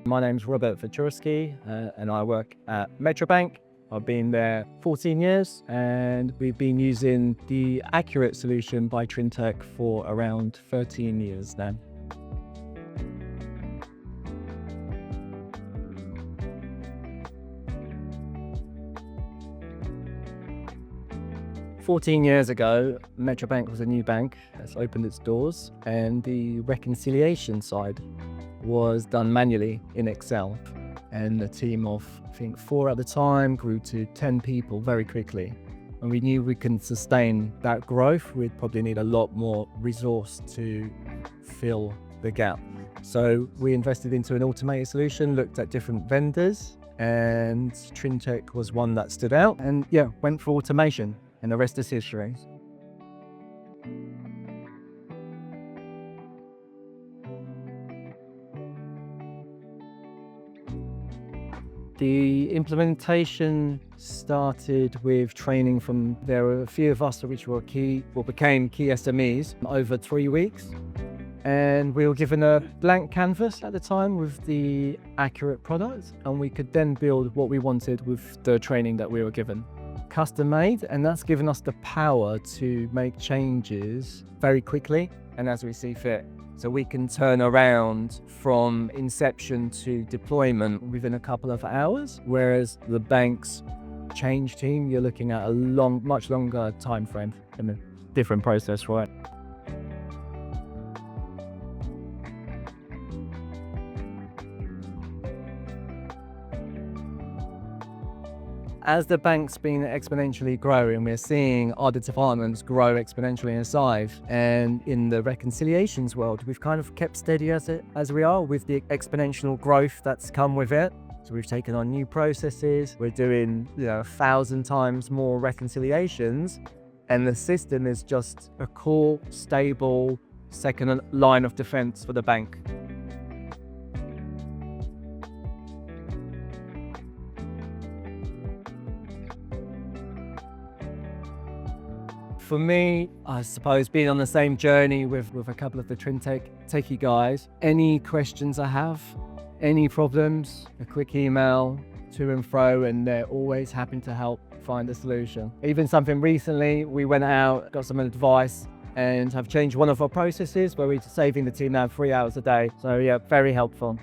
My name's Robert Wachurski, and I work at Metrobank. I've been there 14 years, and we've been using the Accurate solution by Trintech for around 13 years now. "14 years ago, Metrobank was a new bank that's opened its doors, and the reconciliation side was done manually in Excel. And a team of, I think, 4 at the time grew to 10 people very quickly. And we knew we couldn't sustain that growth. We'd probably need a lot more resource to fill the gap. So we invested into an automated solution, looked at different vendors, and Trintech was one that stood out. And yeah, went for automation, and the rest is history. The implementation started with training from, there were a few of us which were became key SMEs over 3 weeks. And we were given a blank canvas at the time with the Accurate product, and we could then build what we wanted with the training that we were given. Custom made, and that's given us the power to make changes very quickly and as we see fit. So we can turn around from inception to deployment within a couple of hours, whereas the bank's change team, you're looking at a much longer time frame and a different process, right? As the bank's been exponentially growing, we're seeing other departments grow exponentially in size. And in the reconciliations world, we've kind of kept steady as we are with the exponential growth that's come with it. So we've taken on new processes. We're doing 1,000 times more reconciliations. And the system is just a core, stable, second line of defense for the bank. For me, I suppose being on the same journey with a couple of the Trintech techie guys, any questions I have, any problems, a quick email to and fro, and they're always happy to help find a solution. Even something recently, we went out, got some advice, and have changed one of our processes where we're saving the team now 3 hours a day. So yeah, very helpful.